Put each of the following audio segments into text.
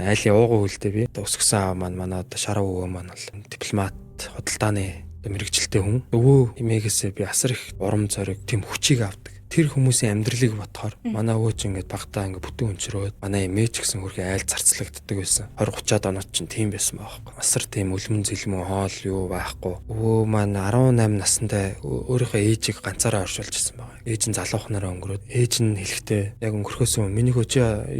айлын ууган хөлтэй би өсгсөн аав маань манай одоо шарав өвөө маань бол дипломат худалдааны мэрэгчлээ хүн. Өвөө эмээгээсээ би асар их урам зориг тийм хүчийг авдаг. Тэр хүмүүсийн амьдралыг бодохоор манай өвөө ч ингээд багтаа ингээд бүтэн өнчрөөд манай эмээж гэсэн хөрхи айл зарцлагддаг байсан. 20 30-аад оноод чинь тийм байсан байхгүй. Асар тийм үлмэн зэлмэн хоол юу байхгүй. Өвөө маань 18 наснда өөрийнхөө ээжийг ганцаараа оршуулж ирсэн байгаа. Ээж нь залуухнараа өнгөрөөд ээж нь хэлэхдээ яг өнгөрөхөөс өмнө миний хөөч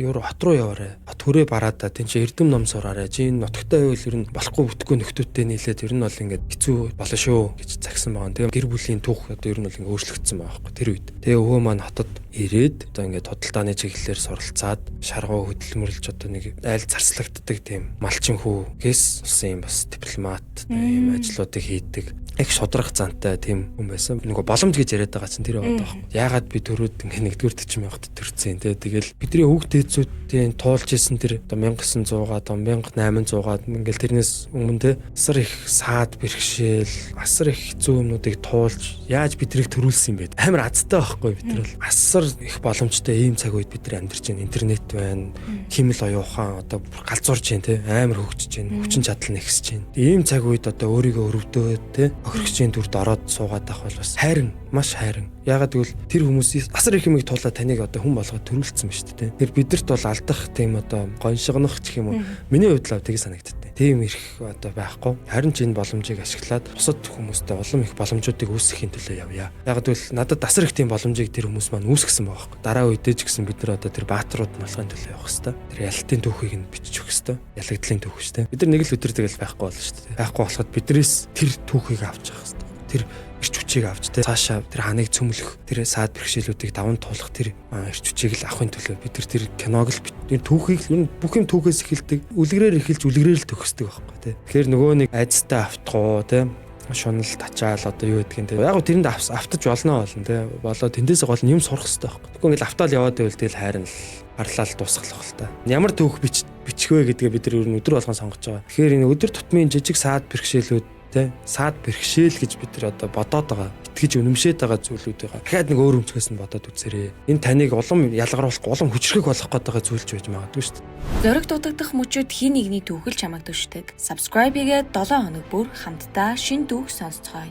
юу хот руу яваарэ. Хот хүрээ бараадаа тэн чи эрдэм ном сураарэ. Чи энэ нутагтай байвал ер нь болохгүй бүтэхгүй нөхдүүдтэй нийлээд ер нь бол ингээд хэцүү болно шүү гэж загсан байгаа. Тэгээ гэр бүлийн түүх одоо ер нь бол ингээд өөрчлөгдсөн байгаа байхгүй тэр үед. Тэгээ өвөө маань хотод ирээд одоо ингээд худалдааны чиглэлээр суралцаад шаргуу хөдөлмөрлж одоо нэг айл зарцлагддаг тийм малчин хүүгээс болсон юм бас дипломат ийм ажлуудыг хийдэг. Их шудрах зантай тийм хүн байсан. Нөгөө боломж гэж яриад байгаа чинь тэр яваад байгаа. Яагаад би төрөөд ингээ нэгдүгээр 40 мянгад төрсэн те. Тэгэл бидний өвөг дээдсүүдийн туулж исэн тэр одоо 1900-аад 1800-аад ингээл тэрнээс өмнө те асар их саад бэрхшээл, асар их хэцүү юмнуудыг туулж яаж бидрийг төрүүлсэн юм бэ? Амар азтай байхгүй бид нар бол асар их боломжтой ийм цаг үед бид нар амьдарч байна. Интернет байна, химэл оюухан одоо галзуурж байна те. Амар хөгжиж байна, хүчин чадал нэгсэж байна. Ийм цаг үед одоо өөрийгөө өрөвдөөд те хохирогчийн дүрд ороод суугаад байх бол бас хайрын, маш хайрын. Ягаад гэвэл тэр хүмүүсээс асар их юмыг туулаад таныг одоо хүн болгоод төрүүлсэн ба шүү дээ. Тэр бидэрт бол алдах тийм одоо гоншигнох гэх юм уу. Миний хувьд л тийг санагддаг. Тийм их одоо байхгүй. Харин ч энэ боломжийг ашиглаад бусад хүмүүстэй улам их боломжуудыг үүсгэхийн төлөө явъя. Ягаад гэвэл надад асар их тийм боломжийг тэр хүмүүс маань үүсгэсэн байгаа байхгүй. Дараа үедээ ч гэсэн бид нар одоо тэр баатрууд нь болохын төлөө явах хэрэгтэй. Тэр ялалтын түүхийг нь бичиж өгөх хэрэгтэй. Ялагдлын түүх шүү дээ. Бид нар нэг л өдөр тэгэл байхгүй болно шүү дээ. Байхгүй болоход бидрээс тэр түүхийг авч явах хэрэгтэй. Тэр эрч хүчийг авч те цаашаа тэр ханыг цөмлөх тэр саад бэрхшээлүүдийг даван туулах тэр эрч хүчийг л авахын төлөө бид тэр киног л тэр түүхийг л бүх юм түүхээс эхэлдэг. Үлгэрээр эхэлж үлгэрээр л төгсдөг байхгүй те. Тэгэхээр нөгөө нэг айцтай автгуу те шунал тачаал одоо юу гэдгийг те яг го тэрэнд автаж болно те болоо тэндээс гол нь юм сурах хэрэгтэй байхгүй. Тэгэхгүй ингээл автаал яваад байвал тэгэл хайрна л харлал дуусгах л та. Ямар түүх бичихвэ гэдгээ бид нар өдөр болгон сонгож байгаа. Тэгэхээр энэ өдөр тутмын жижиг саад бэрхшээлүүд тэ саад бэрхшээл гэж бид нар одоо бодоод байгаа. Итгэж үнэмшээд байгаа зүйлүүдийг дахиад нэг өөр өмчгөөс нь бодоод үзээрэй. Энэ таныг улам ялгаруулах, улам хүчрхэг болох гээд байгаа зүйлч байж магадгүй шүү дээ. Зориг дутагдах мөчүүд хин нэгний түүхэл чамайг төшдөг. Subscribe хийгээд 7 хоног бүр хамтдаа шин түүх сонсцгоё.